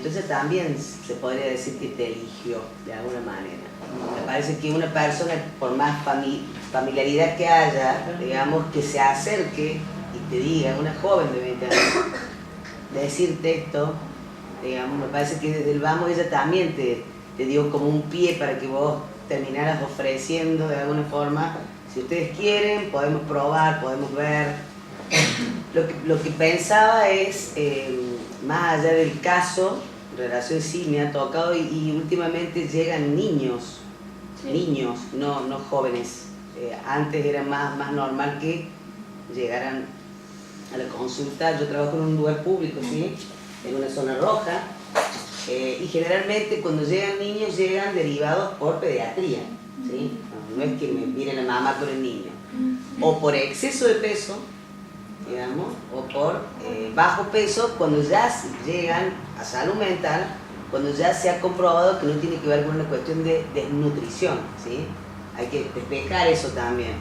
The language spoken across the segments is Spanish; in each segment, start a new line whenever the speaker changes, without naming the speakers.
entonces también se podría decir que te eligió de alguna manera. Me parece que una persona, por más familiaridad que haya, digamos, que se acerque y te diga, una joven de 20 años, decirte esto, digamos, me parece que desde el vamos ella también te dio como un pie para que vos terminaras ofreciendo de alguna forma, si ustedes quieren, podemos probar, podemos ver. Lo que pensaba es, más allá del caso, en relación sí me ha tocado y últimamente llegan niños, sí. Niños, no jóvenes. Antes era más normal que llegaran a la consulta. Yo trabajo en un lugar público, ¿sí? En una zona roja, y generalmente cuando llegan niños llegan derivados por pediatría, ¿sí? No es que me miren la mamá con el niño, o por exceso de peso, digamos, o por bajo peso, cuando ya llegan a salud mental, cuando ya se ha comprobado que no tiene que ver con una cuestión de desnutrición, ¿sí? Hay que despejar eso también.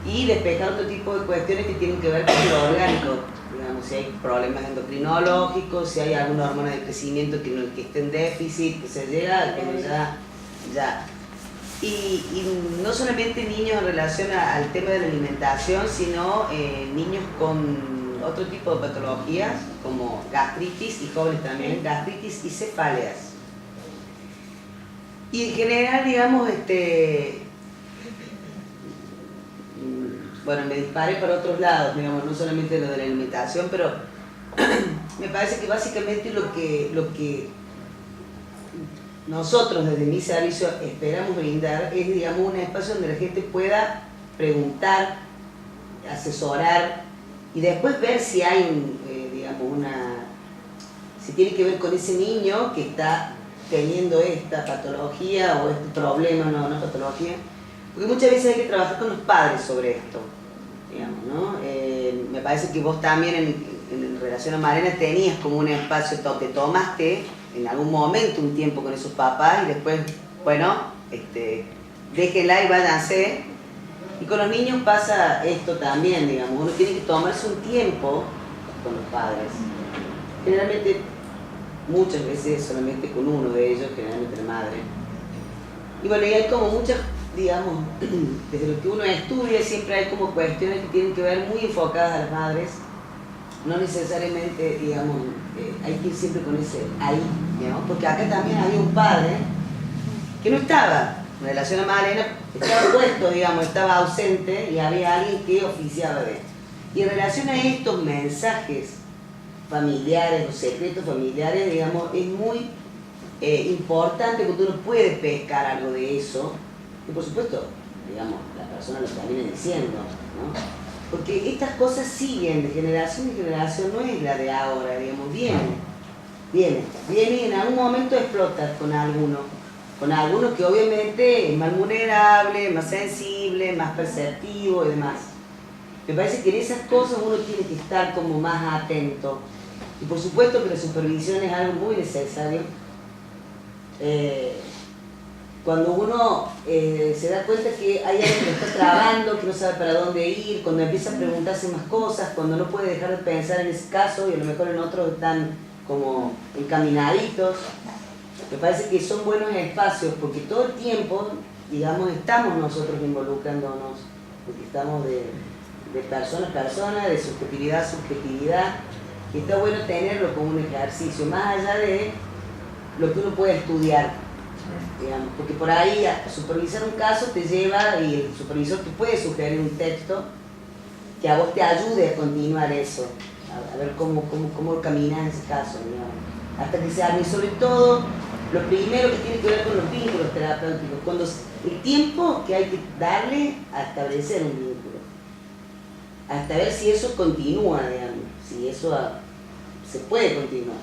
Y despejar otro tipo de cuestiones que tienen que ver con lo orgánico, digamos, si hay problemas endocrinológicos, si hay alguna hormona de crecimiento que esté en déficit, que se llega cuando ya. Y no solamente niños en relación al tema de la alimentación, sino niños con otro tipo de patologías, como gastritis, y jóvenes también, gastritis y cefaleas. Y en general, digamos, bueno, me disparé para otros lados, digamos, no solamente lo de la alimentación, pero me parece que básicamente lo que nosotros desde mi servicio esperamos brindar es, digamos, un espacio donde la gente pueda preguntar, asesorar y después ver si hay, digamos, si tiene que ver con ese niño que está teniendo esta patología o este problema, no patología, porque muchas veces hay que trabajar con los padres sobre esto, digamos, ¿no? Me parece que vos también en relación a Malena tenías como un espacio, te tomaste en algún momento un tiempo con esos papás y después, bueno, déjenla y váyanse. Y con los niños pasa esto también, digamos, uno tiene que tomarse un tiempo con los padres. Generalmente, muchas veces solamente con uno de ellos, generalmente la madre. Y bueno, y hay como muchas, digamos, desde lo que uno estudia siempre hay como cuestiones que tienen que ver muy enfocadas a las madres. No necesariamente, digamos, hay que ir siempre con ese ahí, digamos, porque acá también había un padre que no estaba en relación a Malena, estaba puesto, digamos, estaba ausente y había alguien que oficiaba de él. Y en relación a estos mensajes familiares o secretos familiares, digamos, es muy importante porque uno puede pescar algo de eso, y por supuesto, digamos, la persona lo termina diciendo, ¿no? Porque estas cosas siguen de generación en generación, no es la de ahora, digamos, viene y en algún momento explota con algunos que obviamente es más vulnerable, más sensible, más perceptivo y demás. Me parece que en esas cosas uno tiene que estar como más atento. Y por supuesto que la supervisión es algo muy necesario. Cuando uno se da cuenta que hay alguien que está trabando, que no sabe para dónde ir, cuando empieza a preguntarse más cosas, cuando no puede dejar de pensar en ese caso y a lo mejor en otros están como encaminaditos, me parece que son buenos espacios porque todo el tiempo, digamos, estamos nosotros involucrándonos, porque estamos de persona a persona, de subjetividad a subjetividad, y está bueno tenerlo como un ejercicio, más allá de lo que uno puede estudiar. Digamos, porque por ahí a supervisar un caso te lleva y el supervisor te puede sugerir un texto que a vos te ayude a continuar eso, a ver cómo caminar en ese caso, digamos, hasta que se arme. Sobre todo, lo primero que tiene que ver con los vínculos terapéuticos, cuando el tiempo que hay que darle a establecer un vínculo, hasta ver si eso continúa, digamos, si eso se puede continuar.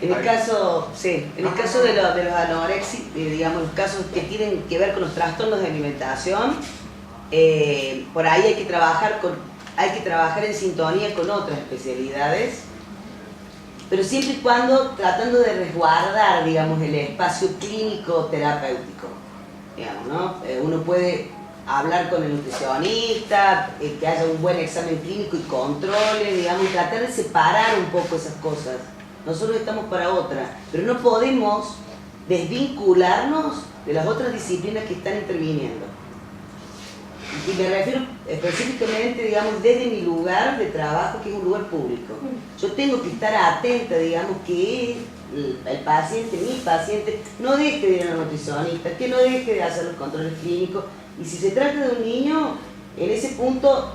En el caso, sí, en el caso de los anorexia, digamos, los casos que tienen que ver con los trastornos de alimentación, por ahí hay que trabajar en sintonía con otras especialidades, pero siempre y cuando tratando de resguardar, digamos, el espacio clínico terapéutico, digamos, ¿no? Uno puede hablar con el nutricionista, que haya un buen examen clínico y controles, digamos, y tratar de separar un poco esas cosas. nosotros estamos para otra, pero no podemos desvincularnos de las otras disciplinas que están interviniendo. Y me refiero específicamente, digamos, desde mi lugar de trabajo, que es un lugar público. Yo tengo que estar atenta, digamos, que el paciente, mi paciente, no deje de ir a la nutricionista, que no deje de hacer los controles clínicos. Y si se trata de un niño, en ese punto,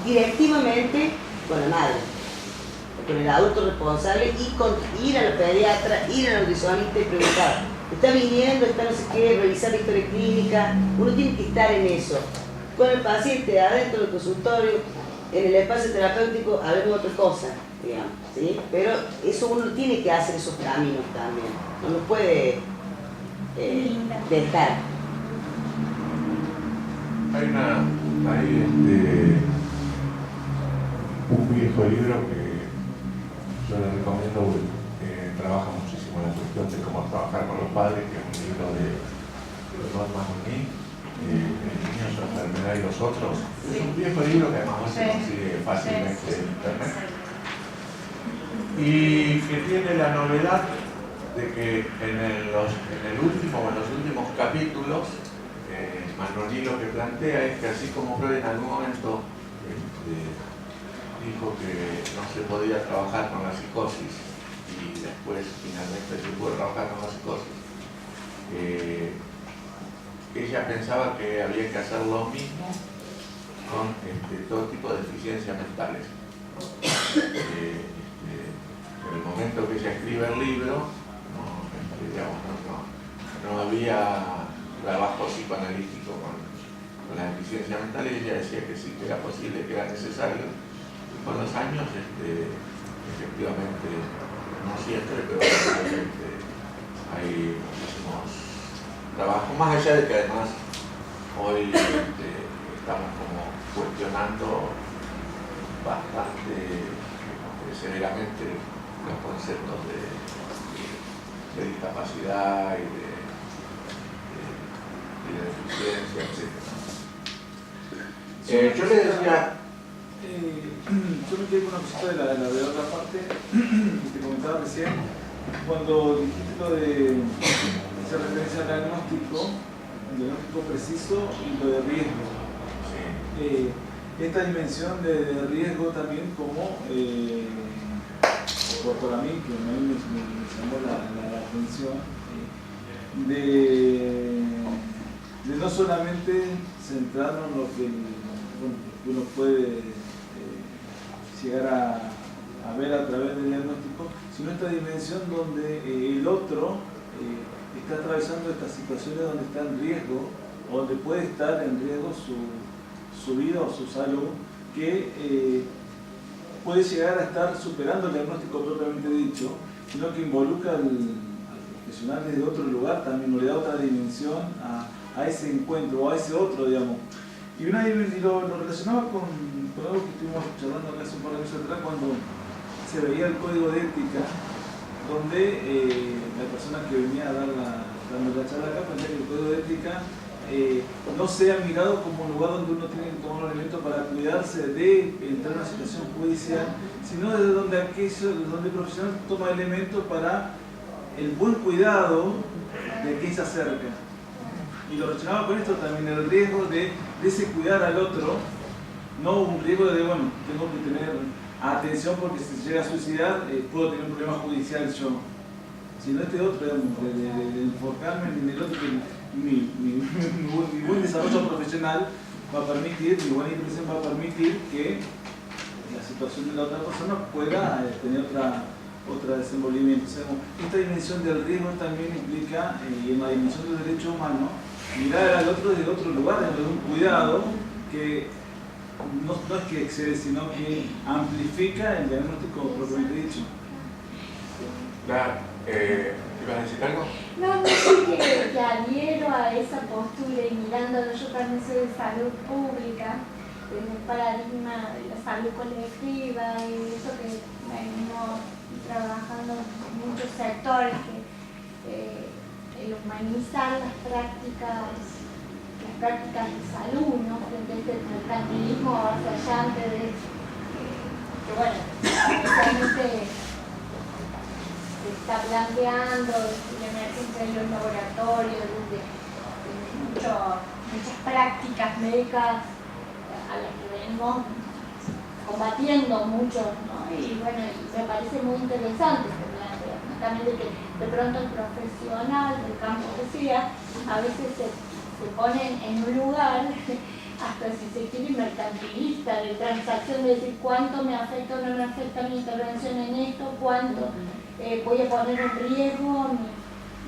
directivamente con la madre, con el adulto responsable, y con ir a la pediatra, ir a la nutricionista y preguntar, está viniendo, está no sé qué, revisar la historia clínica. Uno tiene que estar en eso, con el paciente adentro del consultorio, en el espacio terapéutico, hablemos otra cosa, digamos, ¿sí? Pero eso uno tiene que hacer esos caminos también, no lo puede dejar.
Hay un viejo libro que yo le recomiendo, trabaja muchísimo en la cuestión de cómo trabajar con los padres, que es un libro de Norman O'Neill, El niño, su enfermedad y los otros. Es un viejo libro que además se consigue fácilmente en internet. Y que tiene la novedad de que en los últimos capítulos, Manolí lo que plantea es que así como Freud en algún momento dijo que no se podía trabajar con la psicosis y después finalmente se pudo trabajar con la psicosis, ella pensaba que había que hacer lo mismo con todo tipo de deficiencias mentales. En el momento que ella escribe el libro, no había trabajo psicoanalítico con las deficiencias mentales. Ella decía que sí, que era posible, que era necesario. Y con los años, efectivamente, no siempre, pero hay muchísimos trabajos, más allá de que además hoy estamos como cuestionando bastante severamente los conceptos de discapacidad y de deficiencia, etc. Yo le decía...
yo me quedé con una cosita de la otra parte que te comentaba recién, cuando dijiste lo de hacer referencia al diagnóstico, el diagnóstico preciso y lo de riesgo.
Sí.
Esta dimensión de riesgo también como, para mí, que a mí me llamó la atención, de no solamente centrarnos en lo que uno puede llegar a ver a través del diagnóstico, sino esta dimensión donde el otro está atravesando estas situaciones donde está en riesgo, o donde puede estar en riesgo su vida o su salud, que puede llegar a estar superando el diagnóstico propiamente dicho, sino que involucra al profesional desde otro lugar también, o le da otra dimensión a ese encuentro, o a ese otro, digamos. Y lo relacionaba con algo que estuvimos charlando acá hace un par de meses atrás, cuando se veía el código de ética, donde la persona que venía a dando la charla acá pensaba que el código de ética no sea mirado como un lugar donde uno tiene que tomar un elemento para cuidarse de entrar en una situación judicial, sino desde donde el profesional toma elementos para el buen cuidado de quien se acerca. Y lo relacionaba con esto también, el riesgo de ese cuidar al otro, no un riesgo de, bueno, tengo que tener atención porque si llega a suicidar puedo tener un problema judicial yo, sino este otro, de enfocarme en el otro, que mi buen desarrollo profesional va a permitir, mi buena interpretación va a permitir que la situación de la otra persona pueda tener otro desenvolvimiento. O sea, esta dimensión del riesgo también implica, y en la dimensión del derecho humano, mirar al otro desde otro lugar, desde un cuidado que no es que excede, sino que amplifica el diagnóstico propiamente dicho.
Claro, ¿ibas a decir algo?
No sé que adhiero a esa postura y mirándolo, yo también soy de salud pública, desde el paradigma de la salud colectiva y eso que venimos trabajando en muchos sectores, que el humanizar las prácticas de salud, ¿no? Frente a este mercantilismo avasallante que bueno, especialmente está planteando, la emergencia de los laboratorios, de muchas prácticas médicas a las que venimos combatiendo mucho, ¿no? Y bueno, me parece muy interesante este planteo, ¿no? También de que de pronto el profesional del campo que sea, a veces se ponen en un lugar, hasta si se quiere mercantilista, de transacción, de decir cuánto me afecta o no me afecta mi intervención en esto, cuánto voy a poner en riesgo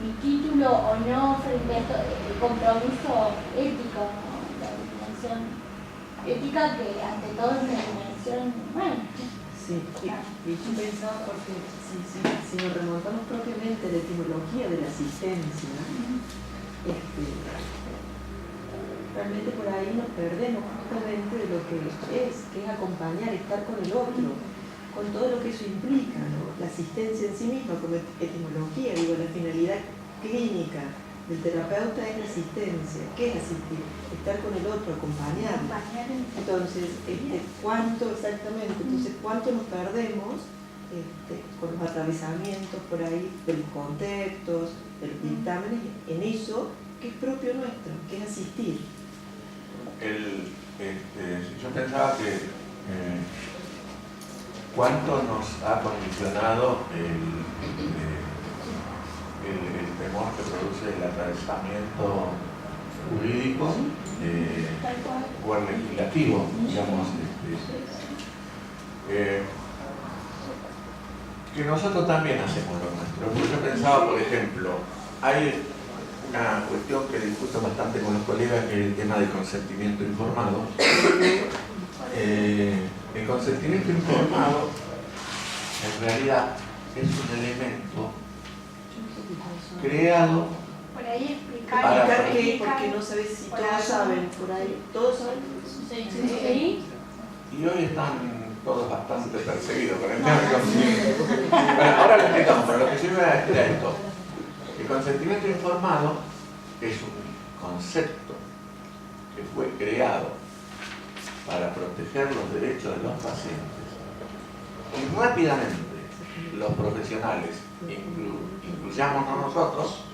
mi título o no frente a esto, el compromiso ético, ¿no? La dimensión ética que ante todo es una dimensión humana.
Sí, y yo pensaba porque si nos remontamos propiamente a la etimología de la asistencia, realmente por ahí nos perdemos justamente de lo que es acompañar, estar con el otro, con todo lo que eso implica, ¿no? La asistencia en sí misma como etimología, digo, la finalidad clínica del terapeuta es la asistencia. ¿Qué es asistir? Estar con el otro, acompañarlo. Entonces, ¿cuánto exactamente? Entonces, ¿cuánto nos perdemos con los atravesamientos por ahí de los contextos, de los dictámenes, en eso que es propio nuestro, que es asistir?
Yo pensaba que cuánto nos ha condicionado el temor que produce el atravesamiento jurídico o el legislativo, digamos, que nosotros también hacemos lo nuestro. Yo pensaba, por ejemplo, hay una cuestión que discuto bastante con los colegas, que es el tema del consentimiento informado. El consentimiento informado en realidad es un elemento creado
por ahí
para qué, porque no sabes si todos saben, por ahí, todos saben.
Sí.
Y hoy están todos bastante perseguidos con el tema del consentimiento. Bueno, ahora lo explicamos, pero lo que sirve a decir esto. El consentimiento informado es un concepto que fue creado para proteger los derechos de los pacientes y rápidamente los profesionales, incluyámonos nosotros,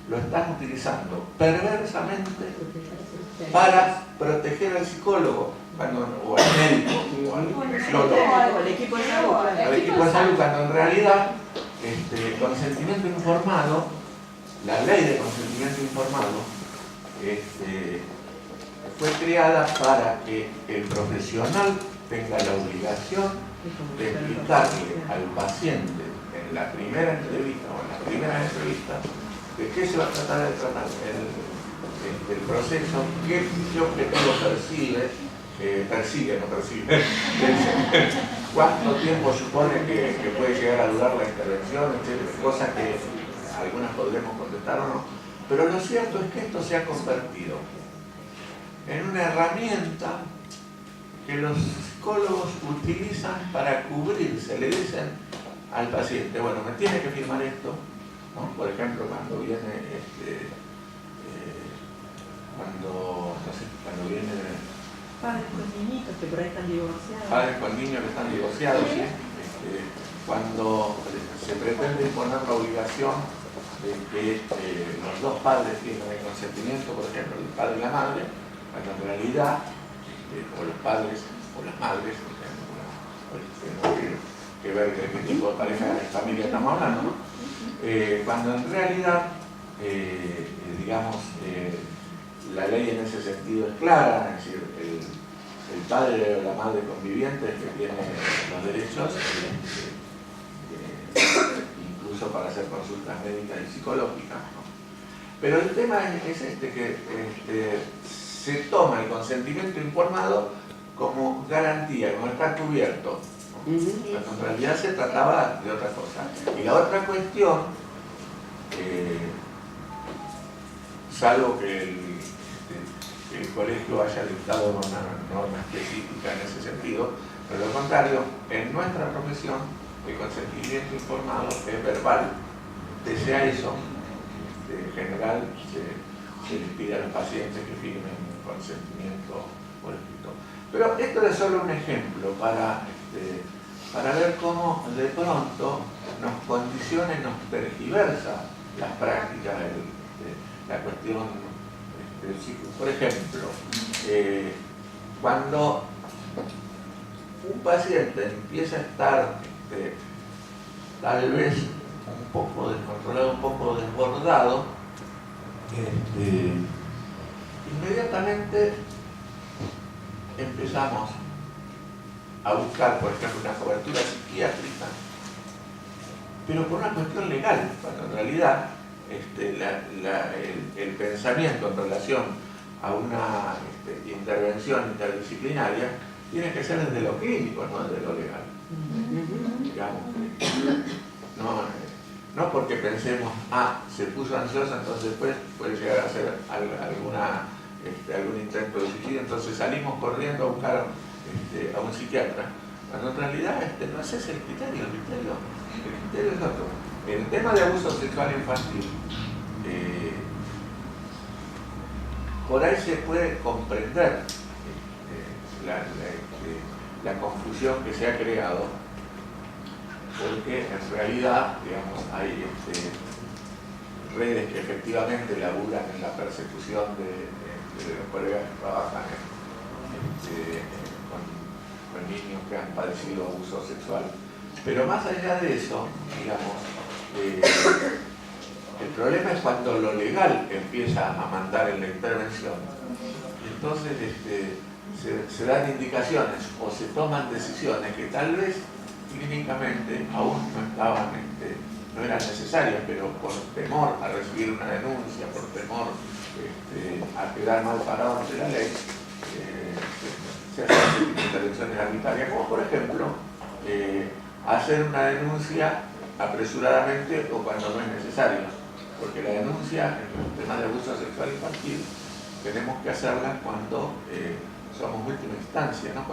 lo están utilizando perversamente para proteger al psicólogo o al médico o al equipo de salud, cuando en realidad el consentimiento informado, la ley de consentimiento informado, fue creada para que el profesional tenga la obligación de explicarle al paciente en la primera entrevista o en las primeras entrevistas de qué se va a tratar de tratar el proceso, qué objetivo persigue, cuánto tiempo supone que puede llegar a durar la intervención, etc. Cosas que algunas podremos contestar o no. Pero lo cierto es que esto se ha convertido en una herramienta que los psicólogos utilizan para cubrirse. Le dicen al paciente, bueno, me tiene que firmar esto, ¿no? Por ejemplo, cuando viene cuando viene
padres con niñitos que por ahí están divorciados.
Padres con niños que están divorciados, ¿sí? Cuando se pretende imponer la obligación de que los dos padres tienen el consentimiento, por ejemplo, el padre y la madre, cuando en realidad, o los padres o las madres, tenemos que ver de qué tipo de pareja de familia estamos hablando, ¿no? Cuando en realidad, digamos, la ley en ese sentido es clara, es decir, el padre o la madre conviviente es que tiene los derechos, incluso para hacer consultas médicas y psicológicas, ¿no? Pero el tema es que se toma el consentimiento informado como garantía, como estar cubierto, ¿no? Cuando en realidad se trataba de otra cosa. Y la otra cuestión, salvo que el colegio haya dictado una norma específica en ese sentido, pero lo contrario, en nuestra profesión el consentimiento informado es verbal. Desea eso, en general se les pide a los pacientes que firmen consentimiento por escrito. Pero esto es solo un ejemplo para para ver cómo de pronto nos condiciona y nos tergiversa las prácticas, la cuestión psíquica. Por ejemplo, cuando un paciente empieza a estar tal vez un poco descontrolado, un poco desbordado, inmediatamente empezamos a buscar, por ejemplo, una cobertura psiquiátrica, pero por una cuestión legal, cuando en realidad el pensamiento en relación a una intervención interdisciplinaria tiene que ser desde lo clínico, no desde lo legal. Digamos, no porque pensemos, se puso ansiosa, entonces después puede llegar a hacer algún intento de suicidio, entonces salimos corriendo a buscar a un psiquiatra, cuando en realidad no es ese el criterio es otro. El tema de abuso sexual infantil, por ahí se puede comprender la confusión que se ha creado, porque en realidad, digamos, hay redes que efectivamente laburan en la persecución de los colegas que trabajan con niños que han padecido abuso sexual. Pero más allá de eso, digamos, el problema es cuando lo legal empieza a mandar en la intervención. Entonces se dan indicaciones o se toman decisiones que tal vez clínicamente aún no eran necesarias, pero por temor a recibir una denuncia, por temor a quedar mal parado ante la ley, se hacen intervenciones arbitrarias, como por ejemplo hacer una denuncia apresuradamente o cuando no es necesario, porque la denuncia en el tema de abuso sexual infantil tenemos que hacerla cuando somos última instancia, no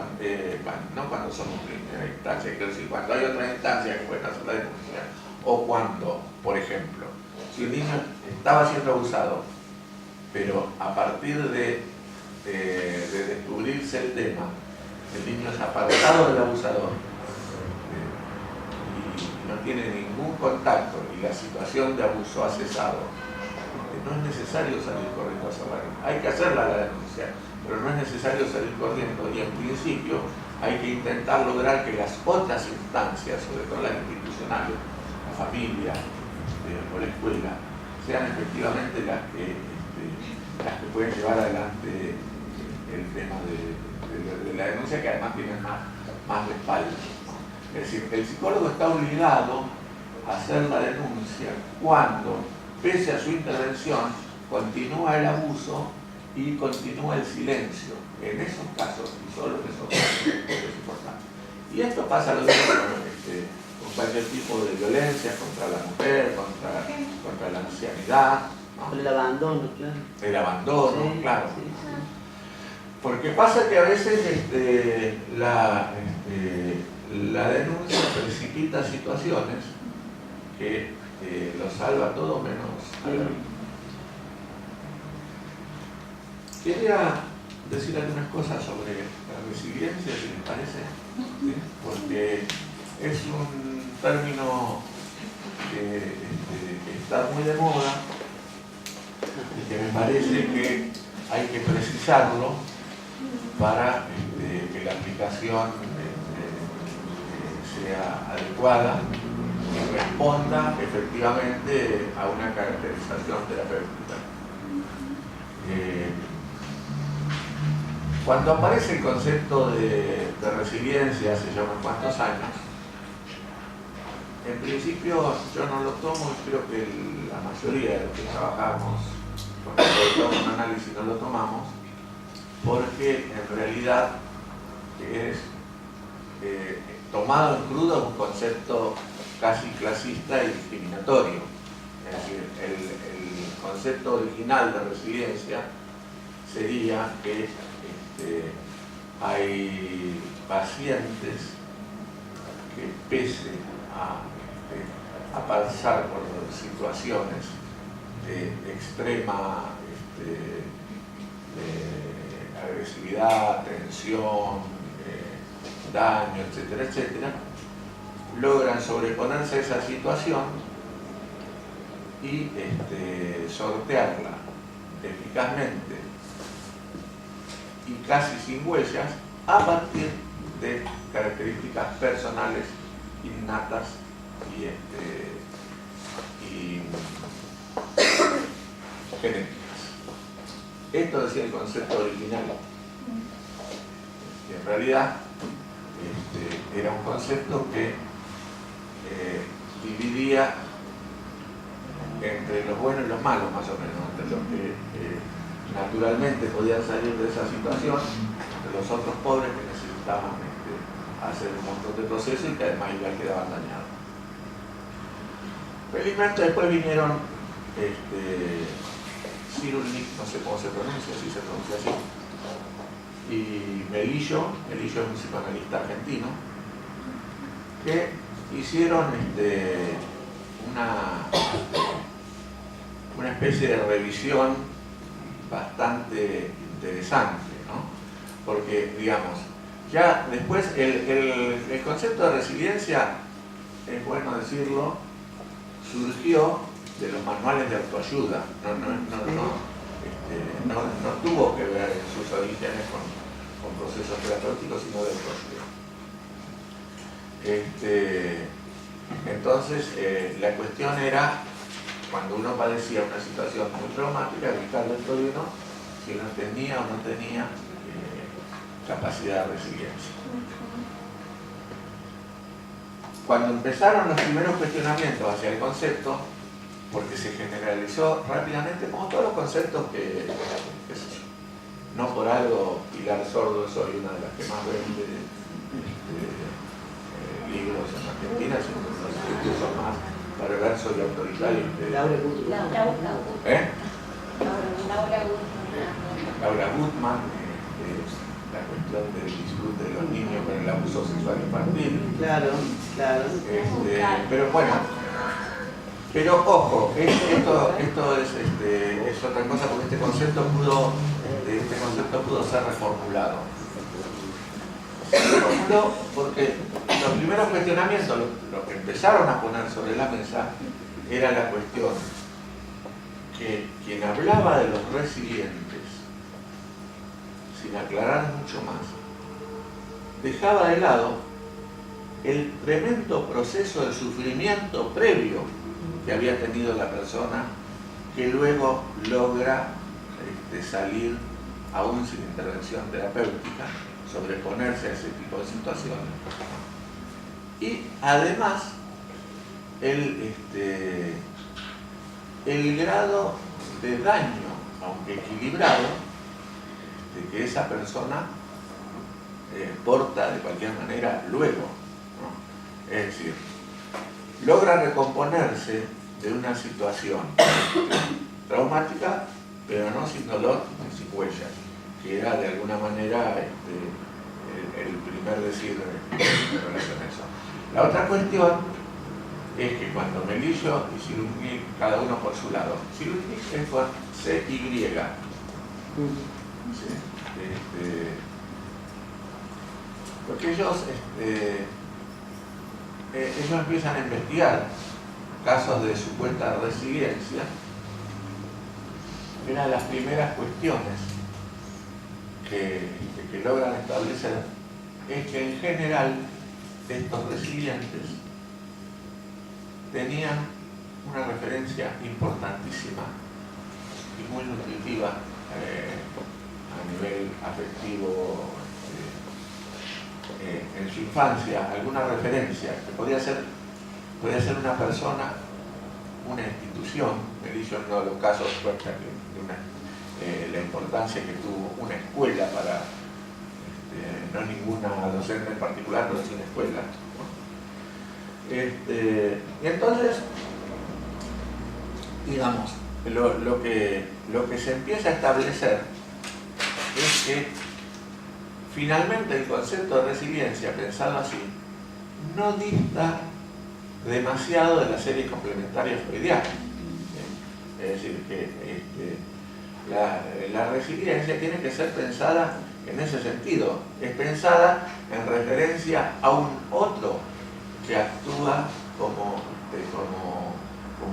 cuando somos primera instancia, quiero decir, cuando hay otra instancia que pueden hacer la denuncia, o cuando, por ejemplo, si un niño estaba siendo abusado, pero a partir de descubrirse el tema, el niño es apartado del abusador y no tiene ningún contacto y la situación de abuso ha cesado, no es necesario salir corriendo a hacerla. Hay que hacerla la denuncia, pero no es necesario salir corriendo, y en principio hay que intentar lograr que las otras instancias, sobre todo las institucionales, la familia o la escuela, sean efectivamente las que pueden llevar adelante el tema de la denuncia, que además tienen más respaldo. Es decir, el psicólogo está obligado a hacer la denuncia cuando, pese a su intervención, continúa el abuso y continúa el silencio. En esos casos, y solo en esos casos, es importante. Y esto pasa lo mismo con cualquier tipo de violencia contra la mujer, contra la ancianidad, ¿no?
El abandono, claro.
El abandono,
Sí,
claro.
sí, sí.
Porque pasa que a veces la denuncia precipita situaciones que lo salva todo menos a la vida. Quería decir algunas cosas sobre la resiliencia, si les parece, ¿sí? Porque es un término que está muy de moda y que me parece que hay que precisarlo para que la aplicación sea adecuada y responda efectivamente a una caracterización terapéutica. Cuando aparece el concepto de resiliencia hace ya unos cuantos años, en principio yo no lo tomo, y creo que la mayoría de los que trabajamos con un análisis no lo tomamos, porque en realidad es tomado en crudo un concepto casi clasista y discriminatorio. Es decir, el concepto original de resiliencia sería que hay pacientes que pese a pasar por situaciones de extrema agresividad, tensión, daño, etcétera, etcétera, logran sobreponerse a esa situación y sortearla eficazmente y casi sin huellas a partir de características personales innatas y genéticas. Esto decía el concepto original. En realidad era un concepto que dividía entre los buenos y los malos, más o menos, entre los que naturalmente podían salir de esa situación, entre los otros pobres que necesitaban hacer un montón de procesos y que además igual quedaban dañados. Felizmente después vinieron Cyrulnik, no sé cómo se pronuncia, si se pronuncia así, y Melillo es un psicoanalista argentino, que hicieron una especie de revisión bastante interesante, ¿no? Porque, digamos, ya después el concepto de resiliencia, es bueno decirlo, surgió de los manuales de autoayuda, no tuvo que ver en sus orígenes con procesos terapéuticos, sino de autoayuda. Entonces, la cuestión era, cuando uno padecía una situación muy traumática, buscar dentro de uno si uno tenía o no tenía capacidad de resiliencia. Cuando empezaron los primeros cuestionamientos hacia el concepto, porque se generalizó rápidamente, como todos los conceptos que qué sé yo, no por algo Pilar Sordo soy una de las que más vende libros en Argentina, sino que los estudios son más perversos y autoritarios. Laura Gutman, la cuestión del disfrute de los niños con el abuso sexual infantil.
Claro.
Pero bueno, pero ojo, esto es otra cosa, porque este concepto pudo ser reformulado. Se reformuló porque los primeros cuestionamientos, lo que empezaron a poner sobre la mesa, era la cuestión que quien hablaba de los resilientes, sin aclarar mucho más, dejaba de lado el tremendo proceso de sufrimiento previo que había tenido la persona, que luego logra salir, aún sin intervención terapéutica, sobreponerse a ese tipo de situaciones. Y además, el grado de daño, aunque equilibrado, que esa persona porta de cualquier manera luego, ¿no? Es decir, logra recomponerse de una situación traumática, pero no sin dolor ni sin huellas, que era de alguna manera el primer decir en relación a eso. La otra cuestión es que cuando Melillo y Cyrulnik, cada uno por su lado, Cyrulnik es con CY, ¿sí? Porque ellos empiezan a investigar casos de supuesta resiliencia. Una de las primeras cuestiones que logran establecer es que en general estos resilientes tenían una referencia importantísima y muy nutritiva a nivel afectivo en su infancia, alguna referencia que podía ser una persona, una institución. Melillo en uno de los casos cuenta la importancia que tuvo una escuela para, no ninguna docente en particular, pero sí una escuela. Y entonces, digamos, lo que se empieza a establecer es que finalmente el concepto de resiliencia, pensado así, no dista demasiado de la serie complementaria freudiana. Es decir, que la resiliencia tiene que ser pensada en ese sentido, es pensada en referencia a un otro que actúa como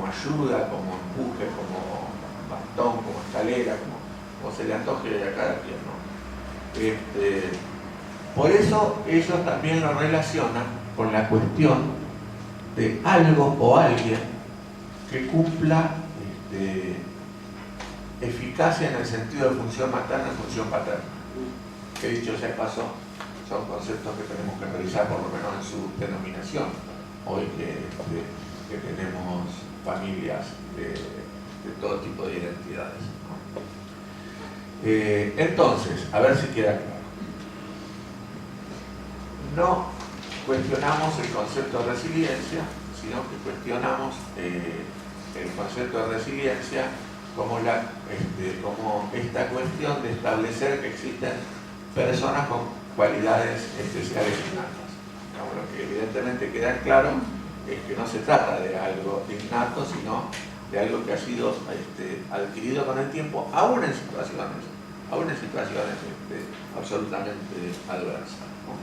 ayuda, como empuje, como bastón, como escalera, como se le antoje a cada quien, ¿no? Por eso ellos también lo relacionan con la cuestión de algo o alguien que cumpla eficacia en el sentido de función materna y función paterna. Que dicho sea paso, son conceptos que tenemos que revisar por lo menos en su denominación, hoy que tenemos familias de todo tipo de identidades, ¿no? Entonces, a ver si queda claro. No cuestionamos el concepto de resiliencia, sino que cuestionamos el concepto de resiliencia como esta cuestión de establecer que existen personas con cualidades especiales innatas. Lo que evidentemente queda claro es que no se trata de algo innato, sino de algo que ha sido adquirido con el tiempo, aún en situaciones absolutamente adversas, ¿no?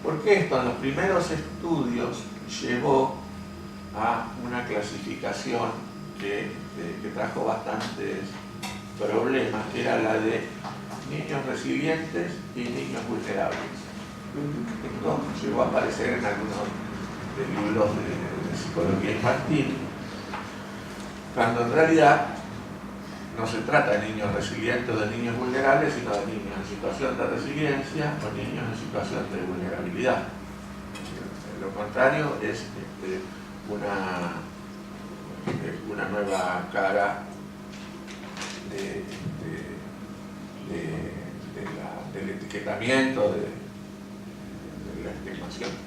Porque esto en los primeros estudios llevó a una clasificación que trajo bastantes problemas, que era la de niños resilientes y niños vulnerables. Esto llegó a aparecer en algunos libros de psicología infantil, cuando en realidad no se trata de niños resilientes o de niños vulnerables, sino de niños en situación de resiliencia o niños en situación de vulnerabilidad. Lo contrario es una nueva cara del etiquetamiento, de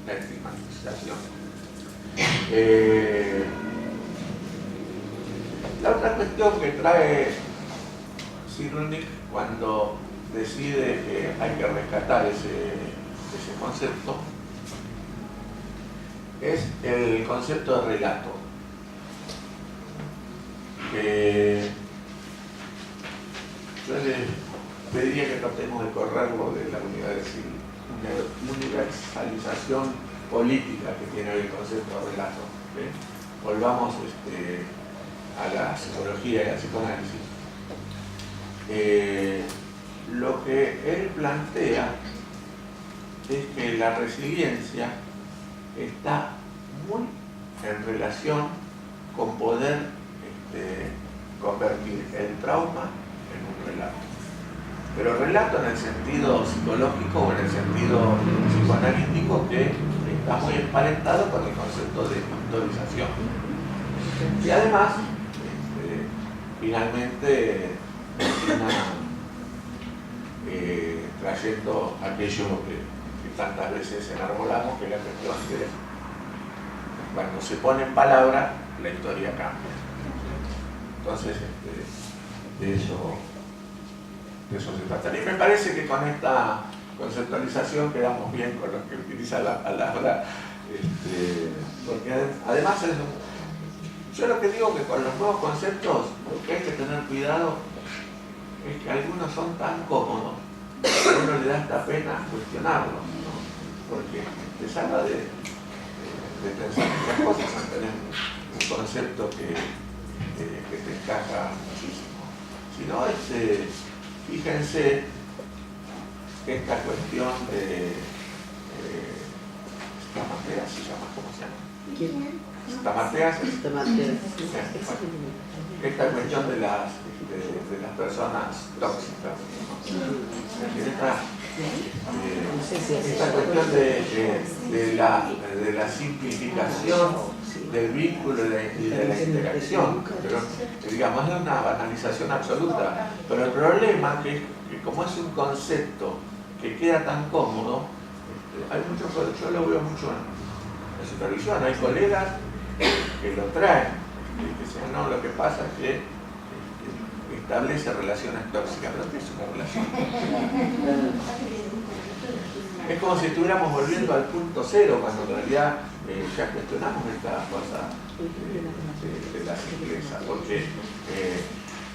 la estigmatización. La otra cuestión que trae Cyrulnik cuando decide que hay que rescatar ese concepto es el concepto de relato, que yo les pediría que tratemos de correrlo de la universalización política que tiene hoy el concepto de relato. Volvamos a la psicología y al psicoanálisis. Lo que él plantea es que la resiliencia está muy en relación con poder convertir el trauma en un relato. Pero relato en el sentido psicológico o en el sentido psicoanalítico, que está muy emparentado con el concepto de historización. Y además, finalmente, trayendo aquello que tantas veces enarbolamos, que es la cuestión de cuando se pone en palabra, la historia cambia. Entonces, de eso se trata. Y me parece que con esta conceptualización quedamos bien con los que utilizan la palabra, porque además yo lo que digo que con los nuevos conceptos lo que hay que tener cuidado es que algunos son tan cómodos que a uno le da hasta pena cuestionarlos, ¿no? Porque te salva de pensar muchas cosas, mantener un concepto que te encaja muchísimo. Si no, fíjense que esta cuestión de Stamateas se llama, ¿cómo se llama?
¿Quién?
Stamateas. Esta cuestión de las personas tóxicas, esta cuestión de la simplificación del vínculo y de la interacción, pero digamos es una banalización absoluta. Pero el problema es que como es un concepto que queda tan cómodo, hay muchos, yo lo veo mucho en supervisión, hay colegas que lo traen, que dicen, no, lo que pasa es que establece relaciones tóxicas. ¿Pero qué es una relación? Es como si estuviéramos volviendo al punto cero, cuando en realidad ya cuestionamos esta cosa de la simpleza. Porque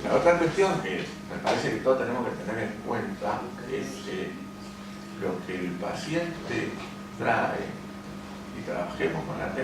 la otra cuestión que me parece que todos tenemos que tener en cuenta es que lo que el paciente trae y trabajemos con la técnica.